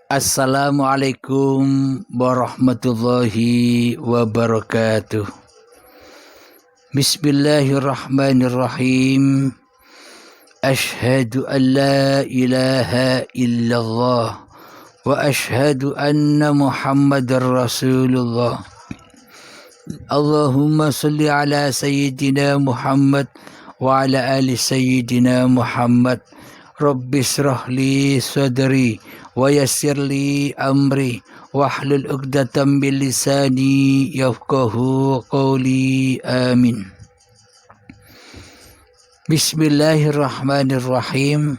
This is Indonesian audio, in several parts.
Assalamualaikum warahmatullahi wabarakatuh. Bismillahirrahmanirrahim. Ashhadu an la ilaha illallah wa ashhadu anna Muhammadar Rasulullah. Allahumma salli ala sayyidina Muhammad wa ala ali sayyidina Muhammad. Rabbi shrah li sadri wa yassir li amri wahlul 'uqdatam min lisani yafqahu qawli. Amin. Bismillahirrahmanirrahim.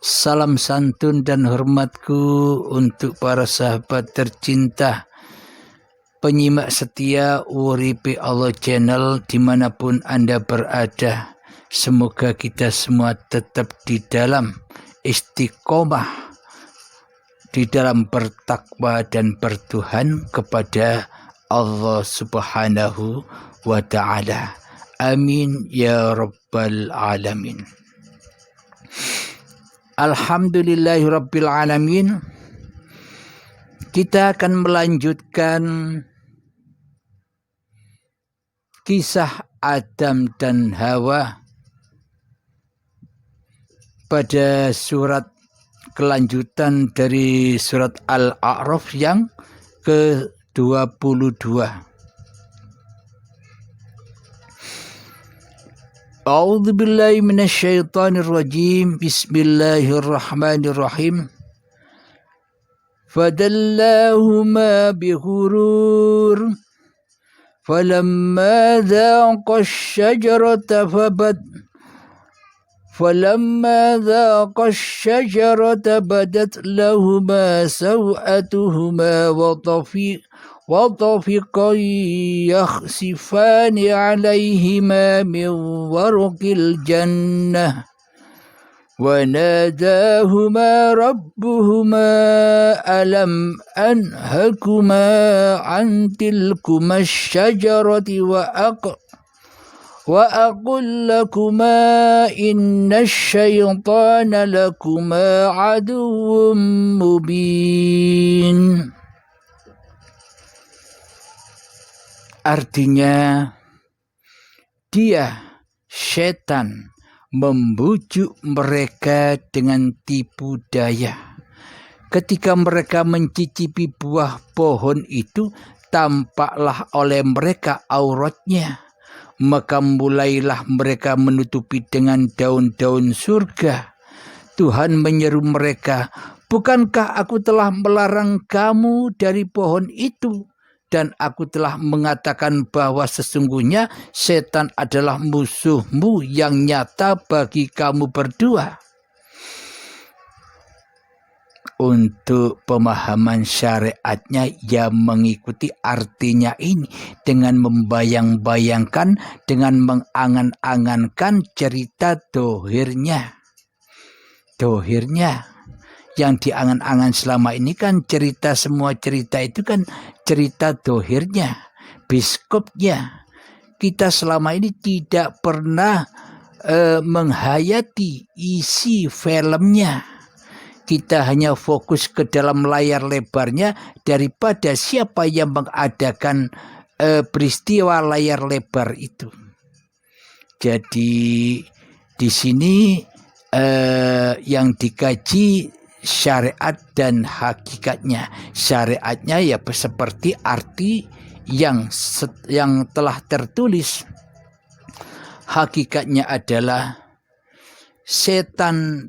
Salam santun dan hormatku untuk para sahabat tercinta, penyimak setia Uripi Allah Channel dimanapun Anda berada. Semoga kita semua tetap di dalam istiqomah, di dalam bertakwa dan bertuhan kepada Allah Subhanahu wa Ta'ala. Amin ya Rabbal Alamin. Alhamdulillahi Rabbil Alamin. Kita akan melanjutkan kisah Adam dan Hawa pada surat kelanjutan dari surat Al-A'raf yang ke-22. A'udzu billahi minasyaitonir rajim. Bismillahirrahmanirrahim. Fadallahuma bighurur falamma dhaqa asy-syajarata فلما ذاق الشجرة بدت لهما سوءتهما وطفقا يخصفان عليهما من ورق الجنة وناداهما ربهما ألم أنهكما عن تلكما الشجرة وأقل لكما إن الشيطان لكما عدو مبين. Artinya, setan membujuk mereka dengan tipu daya. Ketika mereka mencicipi buah pohon itu, tampaklah oleh mereka auratnya. Maka mulailah mereka menutupi dengan daun-daun surga. Tuhan menyeru mereka, bukankah aku telah melarang kamu dari pohon itu? Dan aku telah mengatakan bahwa sesungguhnya setan adalah musuhmu yang nyata bagi kamu berdua. Untuk pemahaman syariatnya, yang mengikuti artinya ini dengan membayang-bayangkan, dengan mengangan-angankan cerita dohirnya. Yang diangan-angan selama ini kan cerita, semua cerita itu kan cerita dohirnya, biskupnya. Kita selama ini tidak pernah menghayati isi filmnya. Kita hanya fokus ke dalam layar lebarnya daripada siapa yang mengadakan peristiwa layar lebar itu. Jadi di sini yang dikaji syariat dan hakikatnya. Syariatnya ya seperti arti yang telah tertulis. Hakikatnya adalah setan,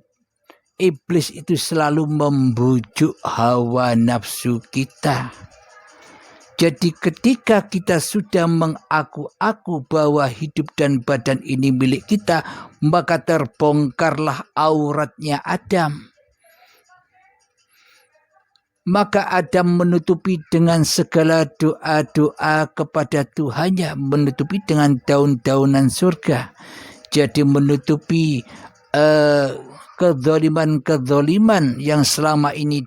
iblis itu selalu membujuk hawa nafsu kita. Jadi ketika kita sudah mengaku-aku bahwa hidup dan badan ini milik kita, maka terbongkarlah auratnya Adam. Maka Adam menutupi dengan segala doa-doa kepada Tuhannya, menutupi dengan daun-daunan surga. Jadi menutupi kezaliman yang selama ini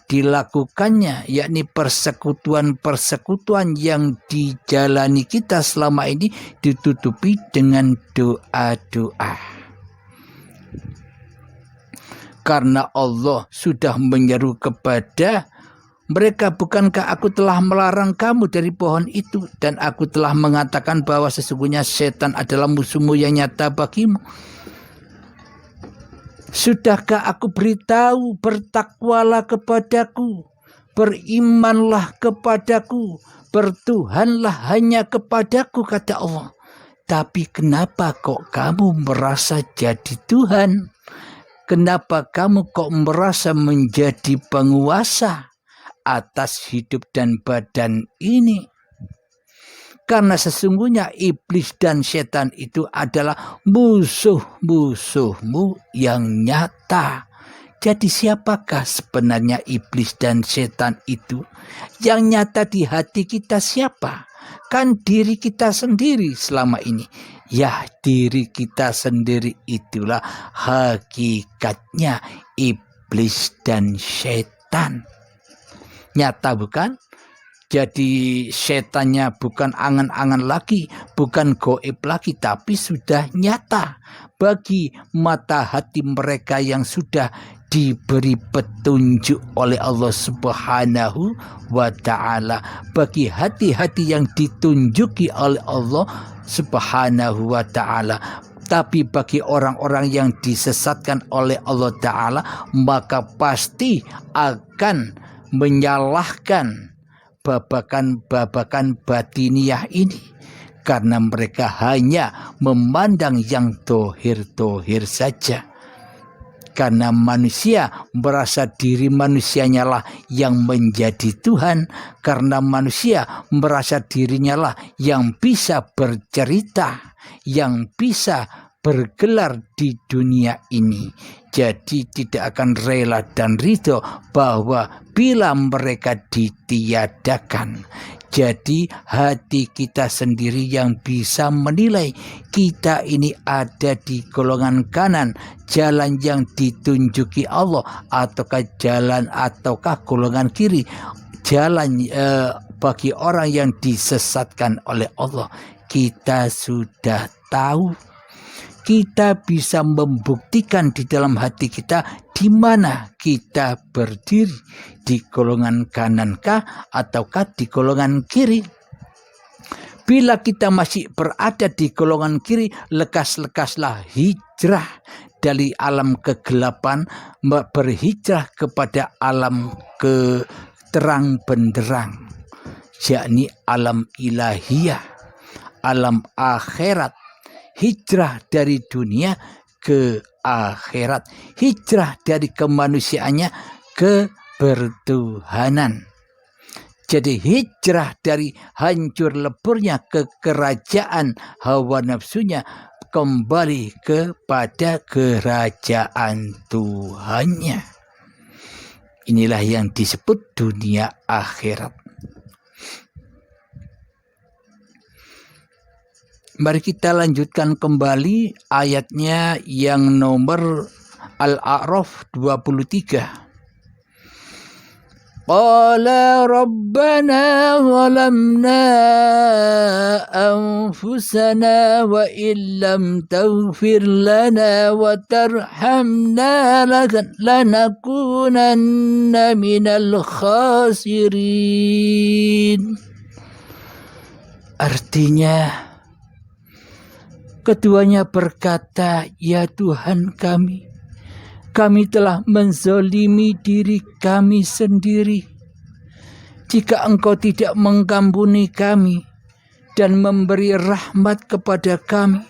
dilakukannya, yakni persekutuan yang dijalani kita selama ini, ditutupi dengan doa-doa. Karena Allah sudah menyeru kepada mereka, bukankah aku telah melarang kamu dari pohon itu, dan aku telah mengatakan bahwa sesungguhnya setan adalah musuhmu yang nyata bagimu. Sudahkah aku beritahu, bertakwalah kepadaku, berimanlah kepadaku, bertuhanlah hanya kepadaku, kata Allah. Tapi kenapa kok kamu merasa jadi Tuhan? Kenapa kamu kok merasa menjadi penguasa atas hidup dan badan ini? Karena sesungguhnya iblis dan setan itu adalah musuh-musuhmu yang nyata. Jadi siapakah sebenarnya iblis dan setan itu? Yang nyata di hati kita siapa? Kan diri kita sendiri selama ini. Ya, diri kita sendiri itulah hakikatnya iblis dan setan. Nyata bukan? Jadi setannya bukan angan-angan lagi, bukan goib lagi, tapi sudah nyata bagi mata hati mereka yang sudah diberi petunjuk oleh Allah Subhanahu wa Ta'ala. Bagi hati-hati yang ditunjuki oleh Allah Subhanahu wa Ta'ala. Tapi bagi orang-orang yang disesatkan oleh Allah Ta'ala, maka pasti akan menyalahkan babakan batiniah ini, karena mereka hanya memandang yang tohir-tohir saja. Karena manusia merasa diri manusianya lah yang menjadi Tuhan, karena manusia merasa dirinya lah yang bisa bercerita, yang bisa bergelar di dunia ini. Jadi tidak akan rela dan ridho bahwa bila mereka ditiadakan. Jadi hati kita sendiri yang bisa menilai kita ini ada di golongan kanan, jalan yang ditunjuki Allah, ataukah golongan kiri, jalan bagi orang yang disesatkan oleh Allah. Kita sudah tahu. Kita bisa membuktikan di dalam hati kita di mana kita berdiri, di golongan kanankah ataukah di golongan kiri. Bila kita masih berada di golongan kiri, lekas-lekaslah hijrah dari alam kegelapan, berhijrah kepada alam terang benderang, yakni alam ilahiyah, alam akhirat. Hijrah dari dunia ke akhirat, hijrah dari kemanusiaannya ke bertuhanan. Jadi hijrah dari hancur leburnya kekerajaan hawa nafsunya, kembali kepada kerajaan Tuhannya. Inilah yang disebut dunia akhirat. Mari kita lanjutkan kembali ayatnya yang nomor Al-A'raf 23. Qala rabbana zalamna anfusana wa illam taghfir lana wa tarhamna lanakunanna minal khasirin. Artinya, keduanya berkata, ya Tuhan kami telah menzalimi diri kami sendiri. Jika Engkau tidak mengampuni kami dan memberi rahmat kepada kami,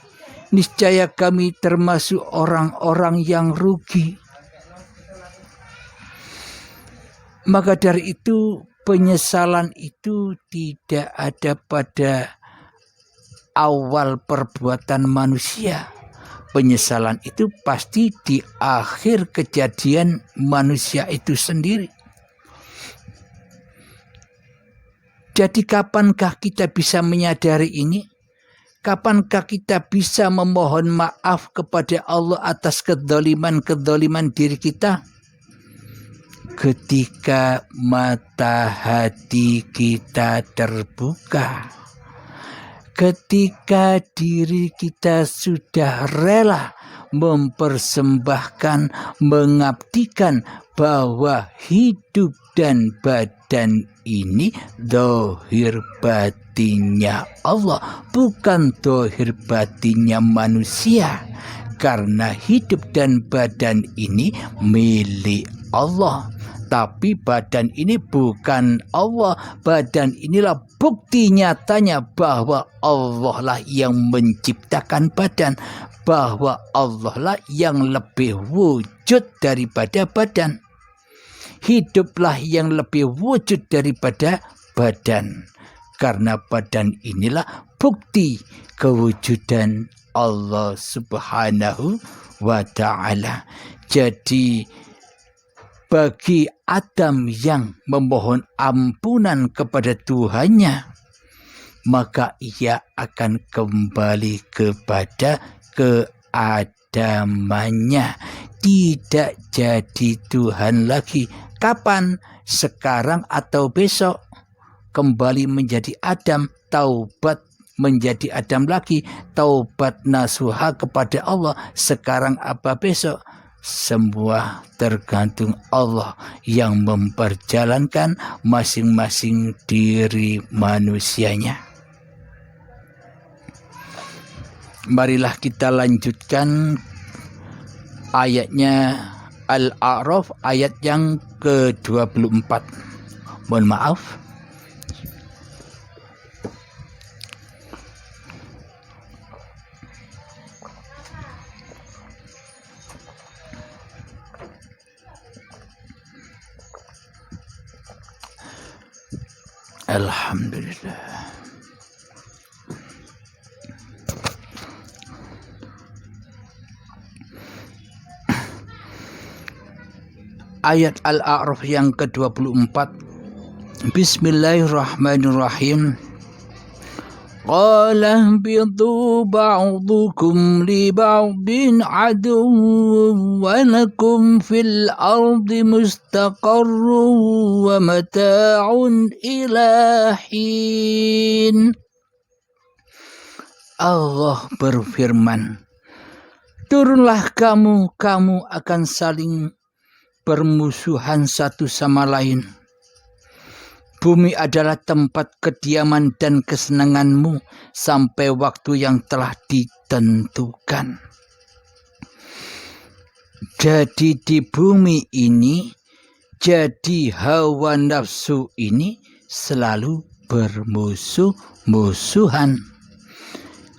niscaya kami termasuk orang-orang yang rugi. Maka dari itu, penyesalan itu tidak ada pada awal perbuatan manusia. Penyesalan itu pasti di akhir kejadian manusia itu sendiri. Jadi kapankah kita bisa menyadari ini? Kapankah kita bisa memohon maaf kepada Allah atas kedzaliman diri kita? Ketika mata hati kita terbuka. Ketika diri kita sudah rela mempersembahkan, mengabdikan bahwa hidup dan badan ini zahir batinnya Allah, bukan zahir batinnya manusia. Karena hidup dan badan ini milik Allah, tapi badan ini bukan Allah. Badan inilah bukti nyatanya bahwa Allah lah yang menciptakan badan, bahwa Allah lah yang lebih wujud daripada badan. Hiduplah yang lebih wujud daripada badan, karena badan inilah bukti kewujudan Allah Subhanahu wa ta'ala. Jadi bagi Adam yang memohon ampunan kepada Tuhannya, maka ia akan kembali kepada keadamannya, tidak jadi Tuhan lagi. Kapan? Sekarang atau besok? Kembali menjadi Adam, taubat menjadi Adam lagi, taubat nasuha kepada Allah. Sekarang apa besok? Semua tergantung Allah yang memperjalankan masing-masing diri manusianya. Marilah kita lanjutkan ayatnya Al-A'raf ayat yang ke-24. Mohon maaf. Alhamdulillah. Ayat Al-A'raf yang ke-24. Bismillahirrahmanirrahim. Qala ihbitu ba'dukum li ba'din aduwwun wa lakum fil ardi mustaqarrun wa mata'un ila hin. Allah berfirman, turunlah kamu akan saling bermusuhan satu sama lain. Bumi adalah tempat kediaman dan kesenanganmu sampai waktu yang telah ditentukan. Jadi di bumi ini, jadi hawa nafsu ini selalu bermusuh-musuhan.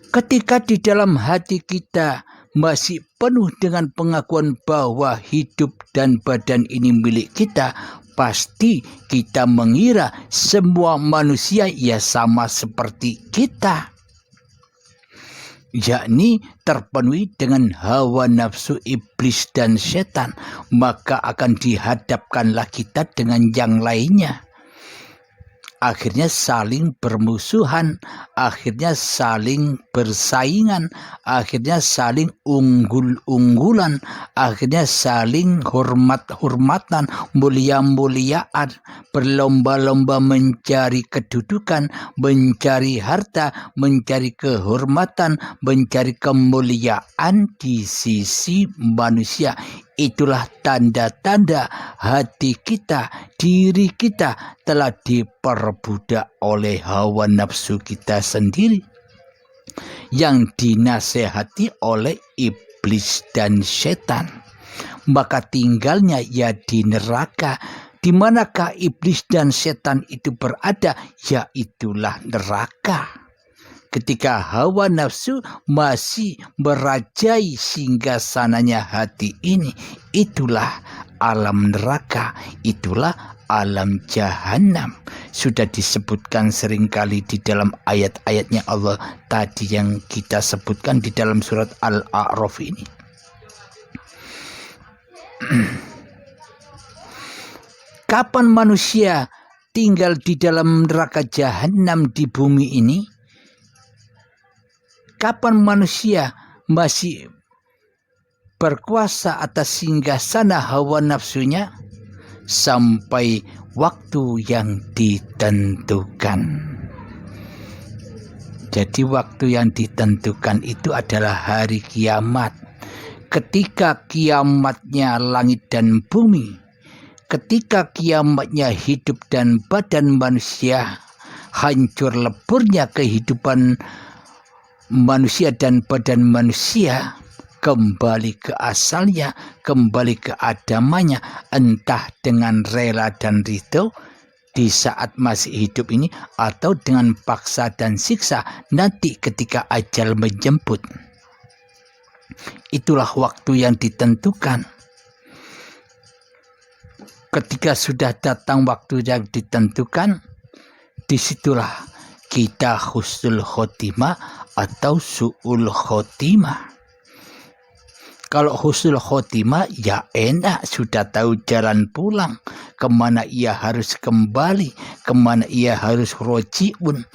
Ketika di dalam hati kita masih penuh dengan pengakuan bahwa hidup dan badan ini milik kita, pasti kita mengira semua manusia ya sama seperti kita, yakni terpenuhi dengan hawa nafsu iblis dan setan. Maka akan dihadapkanlah kita dengan yang lainnya. Akhirnya saling bermusuhan, akhirnya saling bersaingan, akhirnya saling unggul-unggulan, akhirnya saling hormat-hormatan, mulia-muliaan, berlomba-lomba mencari kedudukan, mencari harta, mencari kehormatan, mencari kemuliaan di sisi manusia. Itulah tanda-tanda hati kita, diri kita telah diperbudak oleh hawa nafsu kita sendiri yang dinasehati oleh iblis dan setan. Maka tinggalnya ya di neraka. Di manakah iblis dan setan itu berada? Ya itulah neraka. Ketika hawa nafsu masih merajai singgasananya hati ini, itulah alam neraka, itulah alam jahanam. Sudah disebutkan seringkali di dalam ayat-ayatnya Allah tadi yang kita sebutkan di dalam surat Al-A'raf ini. Kapan manusia tinggal di dalam neraka jahanam di bumi ini? Kapan manusia masih berkuasa atas singgasana hawa nafsunya? Sampai waktu yang ditentukan. Jadi waktu yang ditentukan itu adalah hari kiamat, ketika kiamatnya langit dan bumi, ketika kiamatnya hidup dan badan manusia, hancur leburnya kehidupan manusia dan badan manusia, kembali ke asalnya, kembali ke adamanya, entah dengan rela dan ridho di saat masih hidup ini, atau dengan paksa dan siksa nanti ketika ajal menjemput. Itulah waktu yang ditentukan. Ketika sudah datang waktu yang ditentukan, disitulah kita husnul khotimah atau su'ul khotimah. Kalau husnul khotimah ya enak, sudah tahu jalan pulang, kemana ia harus kembali, kemana ia harus roji'un.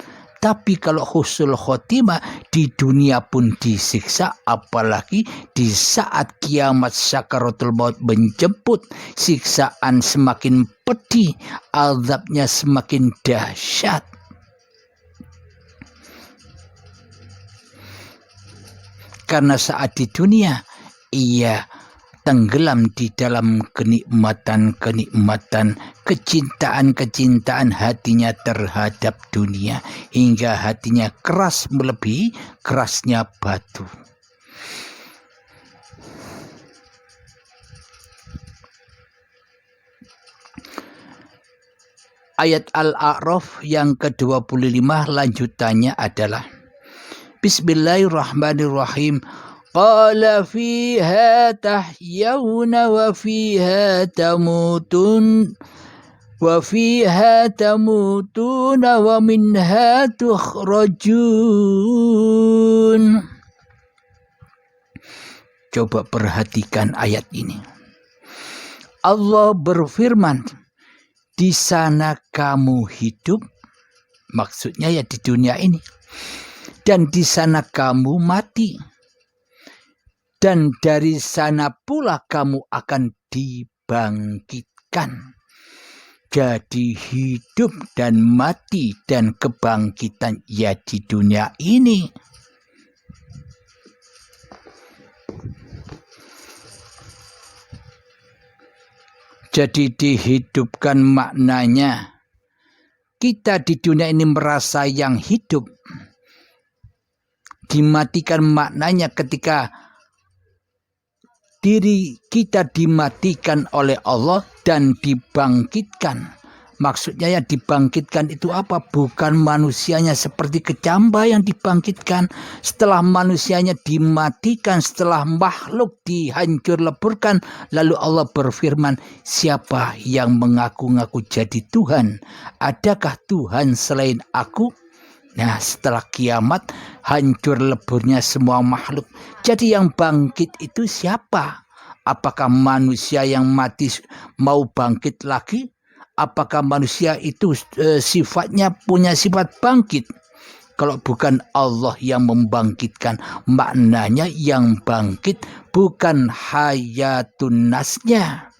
Tapi kalau husnul khotimah, di dunia pun disiksa, apalagi di saat kiamat sakaratul maut menjemput, siksaan semakin pedih, azabnya semakin dahsyat. Karena saat di dunia ia tenggelam di dalam kenikmatan-kenikmatan, kecintaan-kecintaan hatinya terhadap dunia, hingga hatinya keras melebihi kerasnya batu. Ayat Al-A'raf yang ke-25 lanjutannya adalah Bismillahirrahmanirrahim. Qala fiha tahyawna wa fiha tamutun wa fiha tamutuna wa minha tukhrajun. Coba perhatikan ayat ini. Allah berfirman, di sana kamu hidup, maksudnya ya di dunia ini, dan di sana kamu mati. Dan dari sana pula kamu akan dibangkitkan. Jadi hidup dan mati dan kebangkitan ya di dunia ini. Jadi dihidupkan maknanya, kita di dunia ini merasa yang hidup. Dimatikan maknanya ketika diri kita dimatikan oleh Allah dan dibangkitkan. Maksudnya ya dibangkitkan itu apa? Bukan manusianya seperti kecamba yang dibangkitkan. Setelah manusianya dimatikan, setelah makhluk dihancur leburkan, lalu Allah berfirman, siapa yang mengaku-ngaku jadi Tuhan? Adakah Tuhan selain aku? Nah, setelah kiamat hancur leburnya semua makhluk. Jadi yang bangkit itu siapa? Apakah manusia yang mati mau bangkit lagi? Apakah manusia itu sifatnya punya sifat bangkit? Kalau bukan Allah yang membangkitkan, maknanya yang bangkit bukan hayatun nasnya.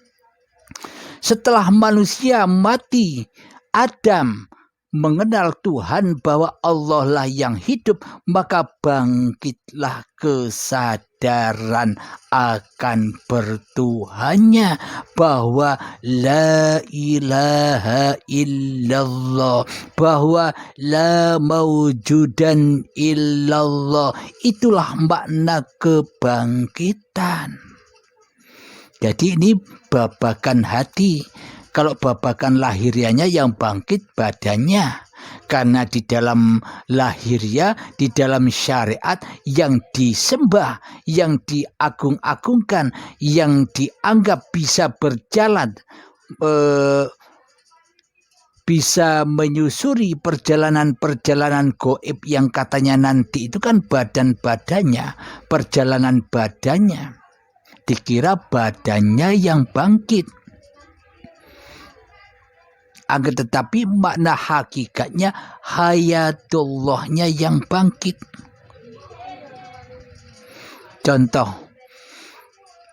Setelah manusia mati, Adam mengenal Tuhan bahwa Allah lah yang hidup, maka bangkitlah kesadaran akan bertuhannya, bahwa la ilaha illallah, bahwa la mawjudan illallah. Itulah makna kebangkitan. Jadi ini babakan hati. Kalau babakan lahirianya yang bangkit badannya. Karena di dalam lahiriah, di dalam syariat yang disembah, yang diagung-agungkan, yang dianggap bisa berjalan, bisa menyusuri perjalanan-perjalanan goib yang katanya nanti itu kan badan-badannya, perjalanan badannya. Dikira badannya yang bangkit. Agar tetapi makna hakikatnya hayatullahnya yang bangkit. Contoh,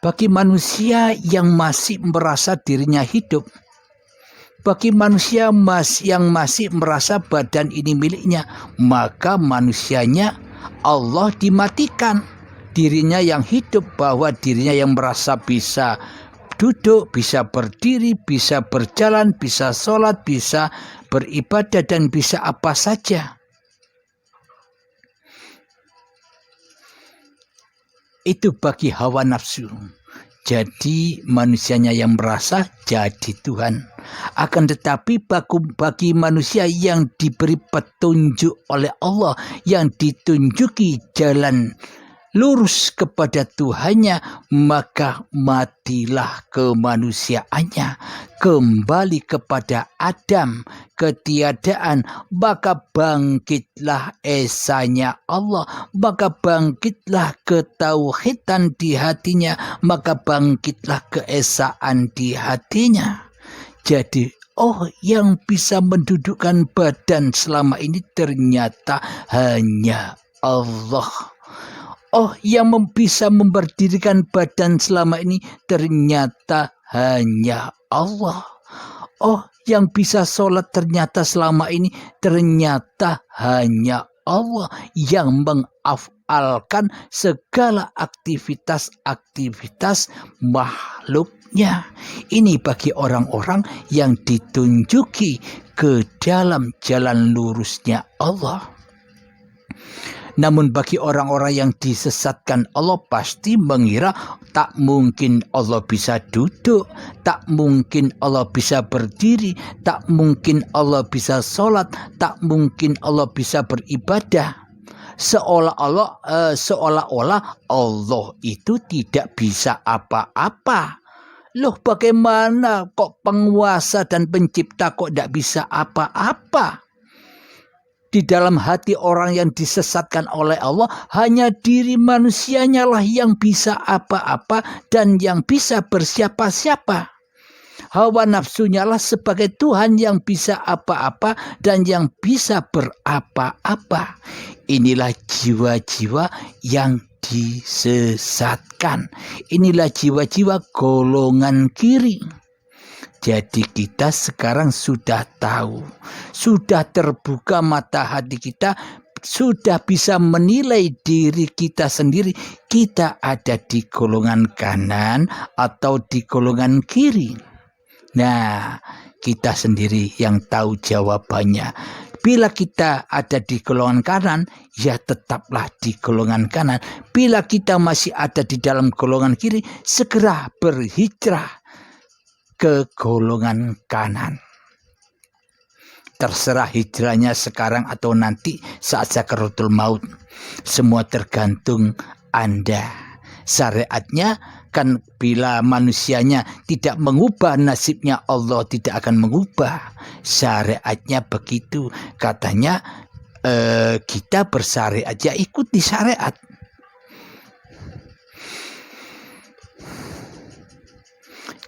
bagi manusia yang masih merasa dirinya hidup, bagi manusia yang masih merasa badan ini miliknya, maka manusianya Allah dimatikan. dirinya yang hidup, bahwa dirinya yang merasa bisa duduk, bisa berdiri, bisa berjalan, bisa sholat, bisa beribadah, dan bisa apa saja. Itu bagi hawa nafsu. Jadi manusianya yang merasa jadi Tuhan. Akan tetapi bagi manusia yang diberi petunjuk oleh Allah, yang ditunjuki jalan lurus kepada Tuhannya, maka matilah kemanusiaannya, kembali kepada Adam, ketiadaan, maka bangkitlah esanya Allah, maka bangkitlah ketauhidan di hatinya, maka bangkitlah keesaan di hatinya. Jadi yang bisa mendudukkan badan selama ini ternyata hanya Allah. Yang bisa memberdirikan badan selama ini ternyata hanya Allah. Yang bisa sholat ternyata selama ini ternyata hanya Allah. Yang mengafalkan segala aktivitas-aktivitas makhluknya. Ini bagi orang-orang yang ditunjuki ke dalam jalan lurusnya Allah. Namun bagi orang-orang yang disesatkan Allah, pasti mengira tak mungkin Allah bisa duduk, tak mungkin Allah bisa berdiri, tak mungkin Allah bisa sholat, tak mungkin Allah bisa beribadah. Seolah-olah Allah itu tidak bisa apa-apa. Loh, bagaimana kok penguasa dan pencipta kok tidak bisa apa-apa? Di dalam hati orang yang disesatkan oleh Allah, hanya diri manusianya lah yang bisa apa-apa dan yang bisa bersiapa-siapa. Hawa nafsunya lah sebagai Tuhan yang bisa apa-apa dan yang bisa berapa-apa. Inilah jiwa-jiwa yang disesatkan. Inilah jiwa-jiwa golongan kiri. Jadi kita sekarang sudah tahu, sudah terbuka mata hati kita, sudah bisa menilai diri kita sendiri, kita ada di golongan kanan atau di golongan kiri. Nah, kita sendiri yang tahu jawabannya. Bila kita ada di golongan kanan, ya tetaplah di golongan kanan. Bila kita masih ada di dalam golongan kiri, segera berhijrah ke golongan kanan. Terserah hijrahnya sekarang atau nanti saat sakaratul maut. Semua tergantung Anda. Syariatnya kan bila manusianya tidak mengubah nasibnya, Allah tidak akan mengubah. Syariatnya begitu. Katanya kita bersyariat, ya ikuti syariat.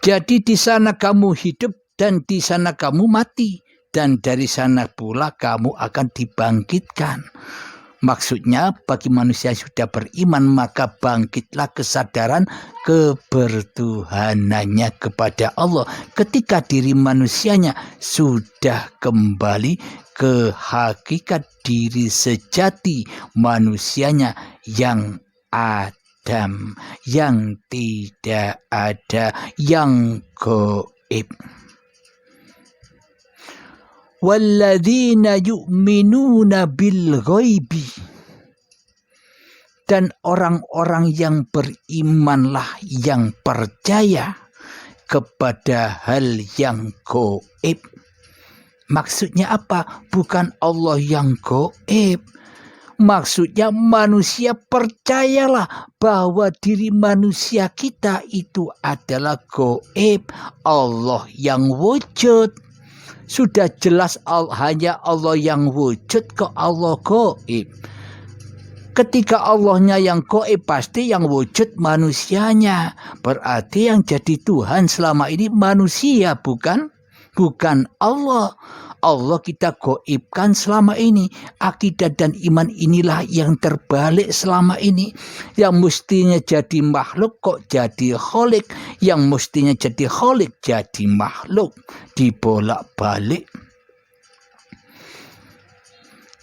Jadi di sana kamu hidup dan di sana kamu mati. Dan dari sana pula kamu akan dibangkitkan. Maksudnya bagi manusia yang sudah beriman, maka bangkitlah kesadaran kebertuhanannya kepada Allah. Ketika diri manusianya sudah kembali ke hakikat diri sejati manusianya yang Adam, yang tidak ada, yang gaib. Walladzina yu'minuna bil ghaibi, dan orang-orang yang berimanlah yang percaya kepada hal yang gaib. Maksudnya apa? Bukan Allah yang gaib. Maksudnya manusia percayalah bahwa diri manusia kita itu adalah gaib, Allah yang wujud. Sudah jelas hanya Allah yang wujud, kok Allah gaib. Ketika Allahnya yang gaib, pasti yang wujud manusianya. Berarti yang jadi Tuhan selama ini manusia, bukan Allah. Allah kita gaibkan selama ini. Akidah dan iman inilah yang terbalik selama ini. Yang mestinya jadi makhluk kok jadi kholik. Yang mestinya jadi kholik jadi makhluk. Dibolak-balik.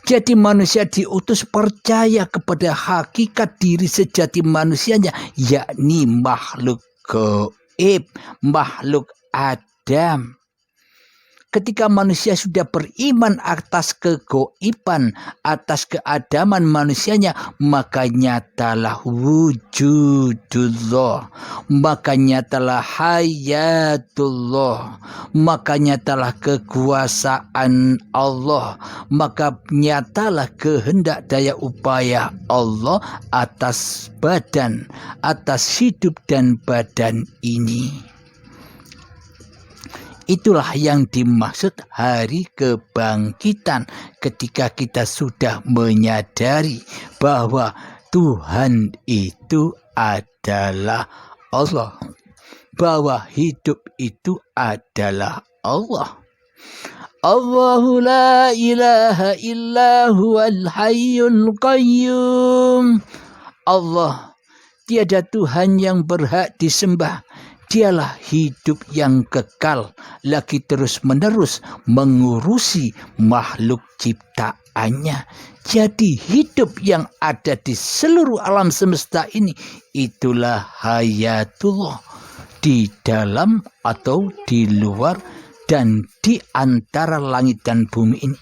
Jadi manusia diutus percaya kepada hakikat diri sejati manusianya, yakni makhluk gaib, makhluk Adam. Ketika manusia sudah beriman atas kegoiban, atas keadaman manusianya, maka nyatalah wujudullah, maka nyatalah hayatullah, maka nyatalah kekuasaan Allah, maka nyatalah kehendak daya upaya Allah atas badan, atas hidup dan badan ini. Itulah yang dimaksud hari kebangkitan, ketika kita sudah menyadari bahwa Tuhan itu adalah Allah, bahwa hidup itu adalah Allah. Allahu la ilaha illa huwal hayyul qayyum. Allah, tiada Tuhan yang berhak disembah. Dialah hidup yang kekal, lagi terus-menerus mengurusi makhluk ciptaannya. Jadi hidup yang ada di seluruh alam semesta ini, itulah hayatullah, di dalam atau di luar dan di antara langit dan bumi ini.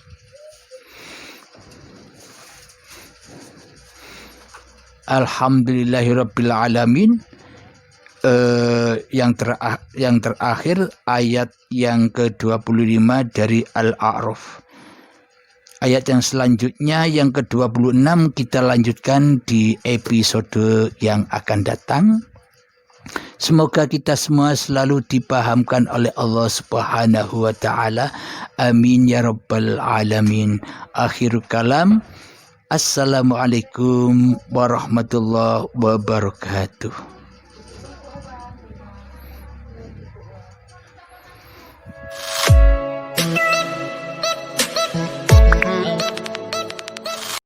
Alhamdulillahirabbil alamin. Yang terakhir ayat yang ke-25 dari Al-A'raf. Ayat yang selanjutnya yang ke-26 kita lanjutkan di episode yang akan datang. Semoga kita semua selalu dipahamkan oleh Allah Subhanahu wa taala. Amin ya rabbal alamin. Akhirul kalam. Assalamualaikum warahmatullahi wabarakatuh.